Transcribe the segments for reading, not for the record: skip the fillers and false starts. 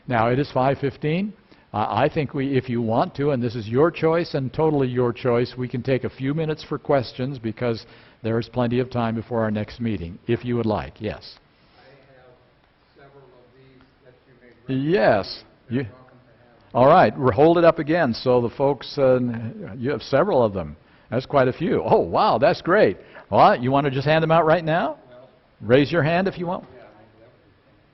Now, it is 5:15. I think if you want to, and this is your choice and totally your choice, we can take a few minutes for questions because there is plenty of time before our next meeting, if you would like. Yes? I have several of these that you may Yes. All right. Hold it up again so the folks, you have several of them. That's quite a few. Oh, wow, that's great. Well, you want to just hand them out right now? Raise your hand if you want.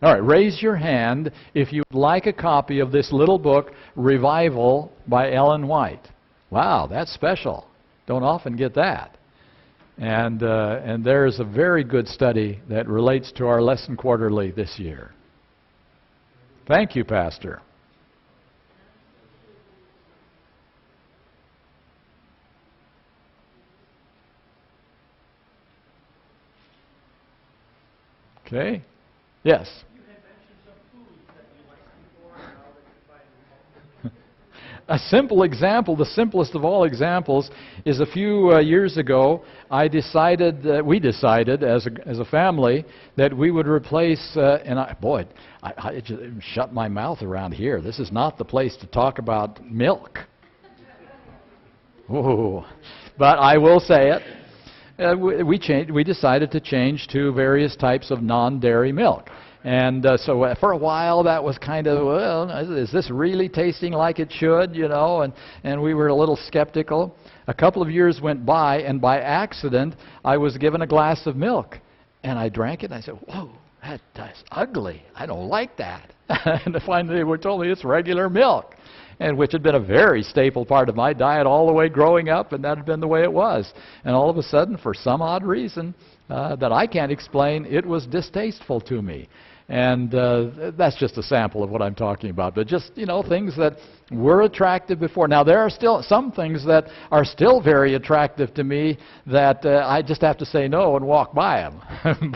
All right, raise your hand if you would like a copy of this little book, Revival by Ellen White. Wow, that's special. Don't often get that. And there's a very good study that relates to our lesson quarterly this year. Thank you, Pastor. Okay. Yes. A simple example, the simplest of all examples, is a few years ago, we decided as a family that we would replace, I just shut my mouth around here. This is not the place to talk about milk. Ooh. But I will say it. We decided to change to various types of non-dairy milk. And so for a while that was kind of, well, is this really tasting like it should, you know? And we were a little skeptical. A couple of years went by, and by accident, I was given a glass of milk. And I drank it, and I said, whoa, that's ugly. I don't like that. And finally they were told me it's regular milk, and which had been a very staple part of my diet all the way growing up, and that had been the way it was. And all of a sudden, for some odd reason that I can't explain, it was distasteful to me. And that's just a sample of what I'm talking about. But just, you know, things that were attractive before. Now, there are still some things that are still very attractive to me that I just have to say no and walk by them.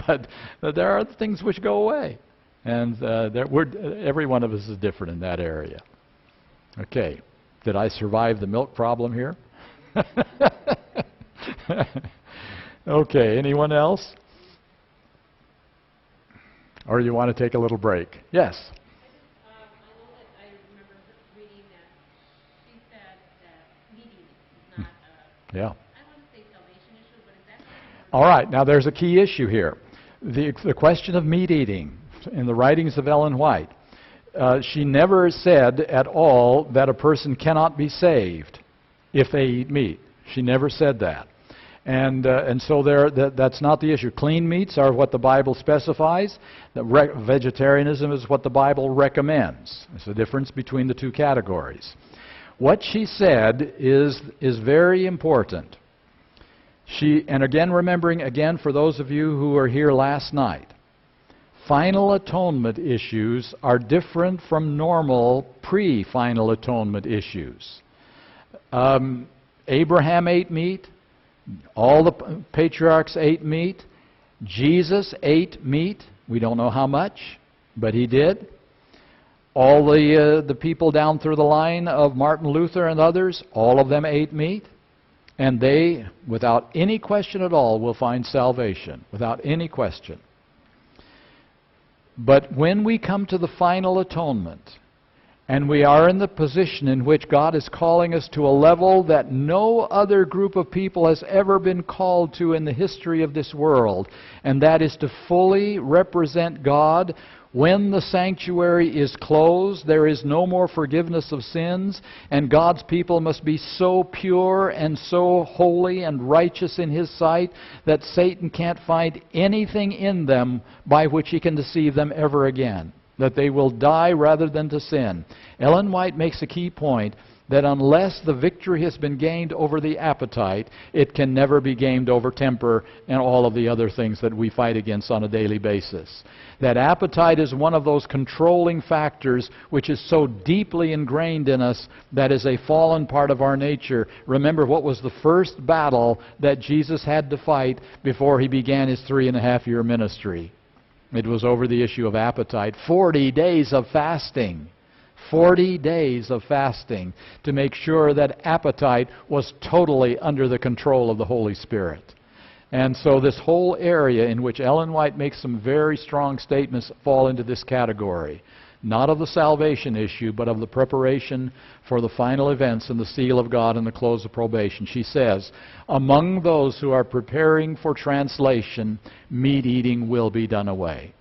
But there are things which go away. And every one of us is different in that area. Okay. Did I survive the milk problem here? Okay. Anyone else? Or you want to take a little break? Yes? I know that I remember reading that she said that meat eating is not Yeah. I don't want to say salvation issue, but is that... All right. Now, there's a key issue here. The question of meat eating in the writings of Ellen White. She never said at all that a person cannot be saved if they eat meat. She never said that. And so that's not the issue. Clean meats are what the Bible specifies. Vegetarianism is what the Bible recommends. There's a difference between the two categories. What she said is very important. And again, remembering again for those of you who were here last night, final atonement issues are different from normal pre-final atonement issues. Abraham ate meat. All the patriarchs ate meat. Jesus ate meat. We don't know how much, but he did. All the people down through the line of Martin Luther and others, all of them ate meat. And they, without any question at all, will find salvation. Without any question. But when we come to the final atonement, and we are in the position in which God is calling us to a level that no other group of people has ever been called to in the history of this world, and that is to fully represent God. When the sanctuary is closed, there is no more forgiveness of sins, and God's people must be so pure and so holy and righteous in His sight that Satan can't find anything in them by which he can deceive them ever again. That they will die rather than to sin. Ellen White makes a key point that unless the victory has been gained over the appetite, it can never be gained over temper and all of the other things that we fight against on a daily basis. That appetite is one of those controlling factors which is so deeply ingrained in us that is a fallen part of our nature. Remember what was the first battle that Jesus had to fight before He began His 3.5-year ministry? It was over the issue of appetite. 40 days of fasting. 40 days of fasting to make sure that appetite was totally under the control of the Holy Spirit. And so this whole area in which Ellen White makes some very strong statements fall into this category. not of the salvation issue, but of the preparation for the final events and the seal of God and the close of probation. She says, among those who are preparing for translation, meat eating will be done away.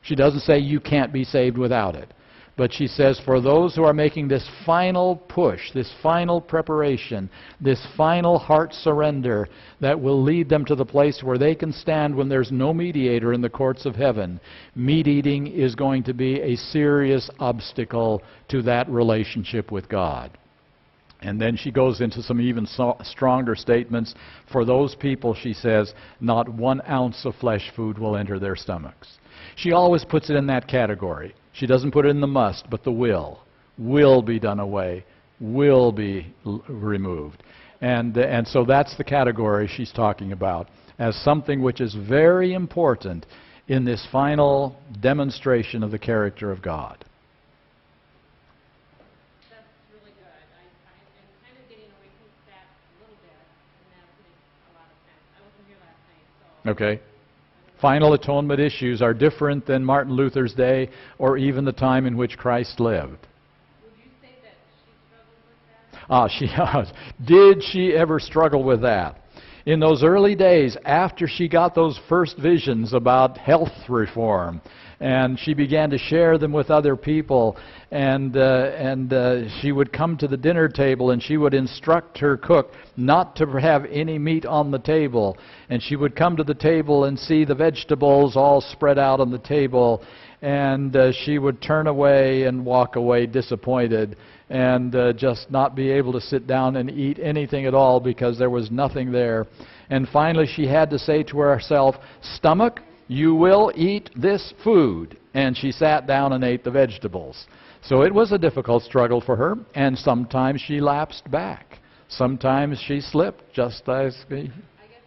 She doesn't say you can't be saved without it. But she says for those who are making this final push, this final preparation, this final heart surrender that will lead them to the place where they can stand when there's no mediator in the courts of heaven, meat eating is going to be a serious obstacle to that relationship with God. And then she goes into some even stronger statements. For those people, she says, not 1 ounce of flesh food will enter their stomachs. She always puts it in that category. She doesn't put it in the must, but the will be done away, will be removed. And so that's the category she's talking about as something which is very important in this final demonstration of the character of God. That's really good. I'm kind of getting away from that a little bit, and that makes a lot of sense. I wasn't here last night, so... Okay. Final atonement issues are different than Martin Luther's day or even the time in which Christ lived. Would you say that she struggled with that? Did she ever struggle with that? In those early days, after she got those first visions about health reform, and she began to share them with other people, and she would come to the dinner table and she would instruct her cook not to have any meat on the table, and she would come to the table and see the vegetables all spread out on the table, and she would turn away and walk away disappointed and just not be able to sit down and eat anything at all because there was nothing there. And finally she had to say to herself, stomach, you will eat this food. And she sat down and ate the vegetables. So it was a difficult struggle for her, and sometimes she lapsed back. Sometimes she slipped, just as... I guess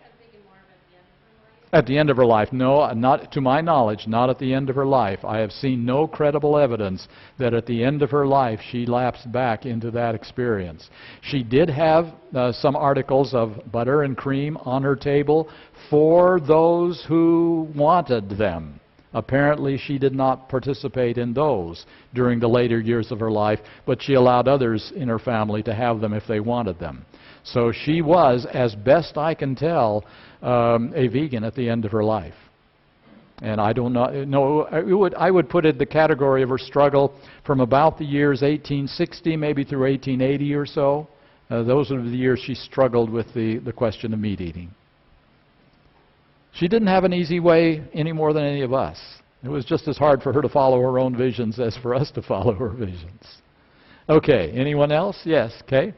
I'm thinking more of at the end of her life. At the end of her life. No, not to my knowledge, not at the end of her life. I have seen no credible evidence that at the end of her life she lapsed back into that experience. She did have some articles of butter and cream on her table for those who wanted them. Apparently she did not participate in those during the later years of her life, but she allowed others in her family to have them if they wanted them. So she was, as best I can tell, a vegan at the end of her life. And I don't know, I would put it in the category of her struggle from about the years 1860, maybe through 1880 or so. Those are the years she struggled with the question of meat eating. She didn't have an easy way any more than any of us. It was just as hard for her to follow her own visions as for us to follow her visions. Okay, anyone else? Yes, Kay?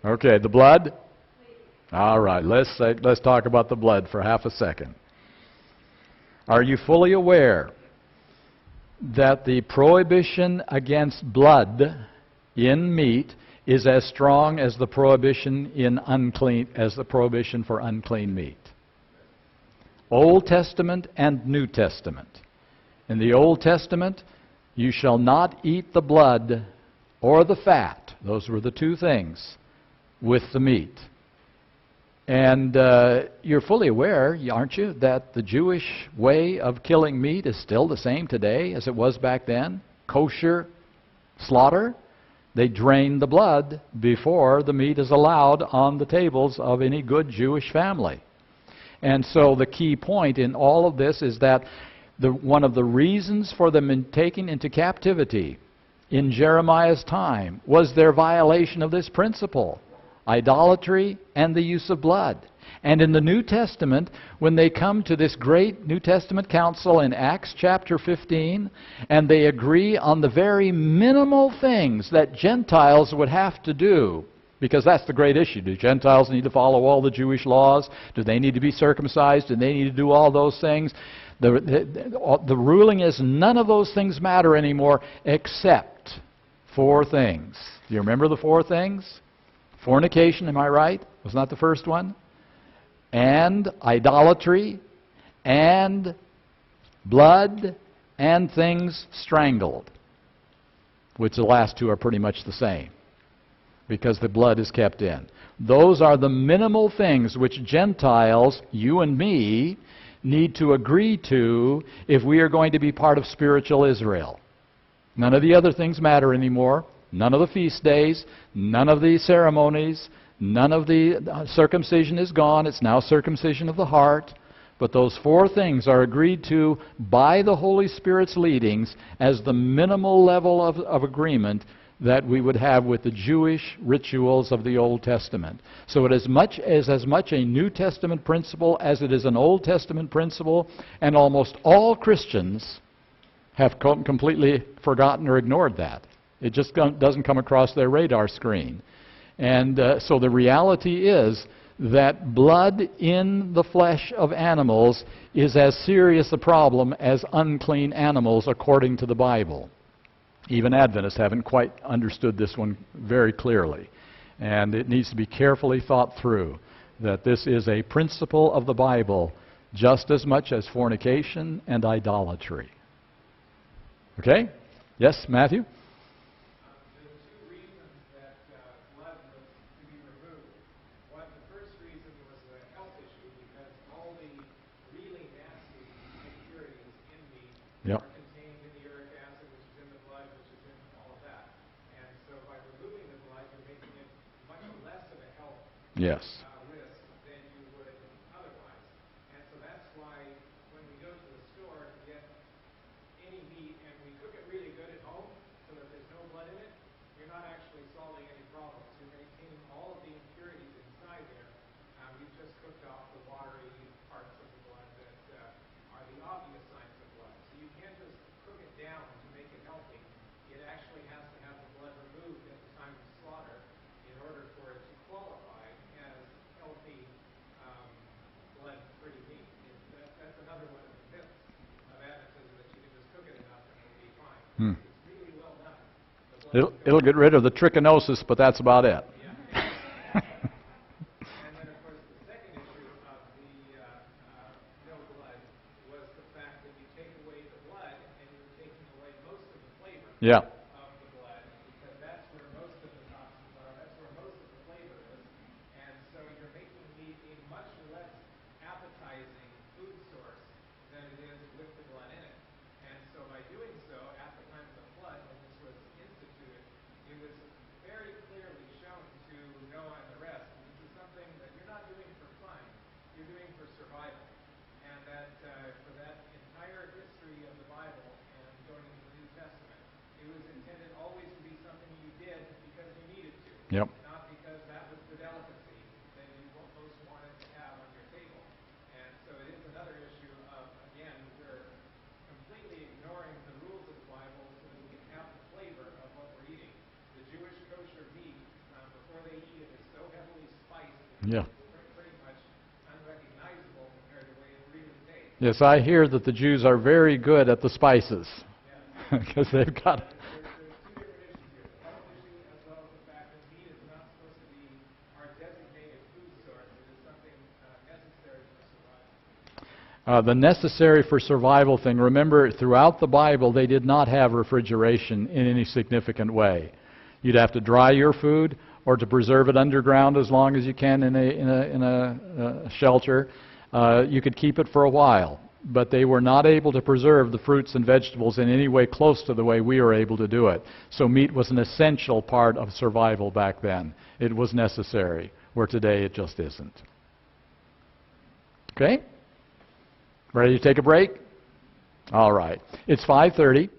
Okay, the blood? All right, let's talk about the blood for half a second. Are you fully aware that the prohibition against blood in meat is as strong as the prohibition for unclean meat? Old Testament and New Testament. In the Old Testament, you shall not eat the blood or the fat. Those were the two things with the meat. And you're fully aware, aren't you, that the Jewish way of killing meat is still the same today as it was back then? Kosher slaughter. They drain the blood before the meat is allowed on the tables of any good Jewish family. And so the key point in all of this is that one of the reasons for them taken into captivity in Jeremiah's time was their violation of this principle. Idolatry and the use of blood. And in the New Testament, when they come to this great New Testament council in Acts chapter 15, and they agree on the very minimal things that Gentiles would have to do, because that's the great issue. Do Gentiles need to follow all the Jewish laws? Do they need to be circumcised? Do they need to do all those things? The ruling is none of those things matter anymore except 4 things. Do you remember the 4 things? Fornication, am I right? Was not the first one? And idolatry, and blood, and things strangled, which the last 2 are pretty much the same. because the blood is kept in. Those are the minimal things which Gentiles, you and me, need to agree to if we are going to be part of spiritual Israel. None of the other things matter anymore. None of the feast days, none of the ceremonies, none of the circumcision is gone. It's now circumcision of the heart. But those four things are agreed to by the Holy Spirit's leadings as the minimal level of agreement that we would have with the Jewish rituals of the Old Testament. So it is as much a New Testament principle as it is an Old Testament principle, and almost all Christians have completely forgotten or ignored that. It just doesn't come across their radar screen. And so the reality is that blood in the flesh of animals is as serious a problem as unclean animals according to the Bible. Even Adventists haven't quite understood this one very clearly. And it needs to be carefully thought through that this is a principle of the Bible just as much as fornication and idolatry. Okay? Yes, Matthew? There were two reasons that blood was to be removed. The first reason was a health issue because all the really nasty impurities in meat Yep. are contained in the uric acid, which is in the blood, which is in all of that. And so by removing the blood, you're making it much less of a health Yes. risk than you would otherwise. And so that's why when we go to the store to get any meat and we cook it really good at home so that there's no blood in it, you're not actually solving any problems. You're maintaining all of the impurities inside there. You've just cooked off the watery parts of the blood that are the obvious signs of blood. So you can't just cook it down to make it healthy. It actually has to have the blood removed at the time of slaughter in order for it to qualify as healthy blood-free meat. That's another one of the myths of Adventism, that you can just cook it enough and it'll be fine. Hmm. It's really well done. The blood It'll get rid of the trichinosis, but that's about it. And then, of course, the second issue of the no blood was the fact that you take away the blood and you're taking away most of the flavor Yeah. of the blood, because that's where most of the toxins are, that's where most of the flavor is. And so you're making meat a much less appetizing food source than it is with the blood in it. And so by doing so, at the time of the flood, when this was instituted, it was very clearly shown to Noah and the rest that this is something that you're not doing for fun, you're doing for survival. And that for that entire history of the Bible and going into the New Testament, it was intended always to be something you did because you needed to, Yep. not because that was the delicacy that you most wanted to have on your table. And so it is another issue of, again, we're completely ignoring the rules of the Bible so that we can have the flavor of what we're eating. The Jewish kosher meat, before they eat it, is so heavily spiced that Yeah. it's pretty much unrecognizable compared to the way it really tastes. Yes, I hear that the Jews are very good at the spices because they've got. There's two different issues here. The health issue as well as the fact that meat is not supposed to be our designated food source. It is something necessary for survival. The necessary for survival thing, remember, throughout the Bible, they did not have refrigeration in any significant way. You'd have to dry your food or to preserve it underground as long as you can in a shelter. You could keep it for a while, but they were not able to preserve the fruits and vegetables in any way close to the way we are able to do it. So meat was an essential part of survival back then. It was necessary, where today it just isn't. Okay? Ready to take a break? All right. It's 5:30.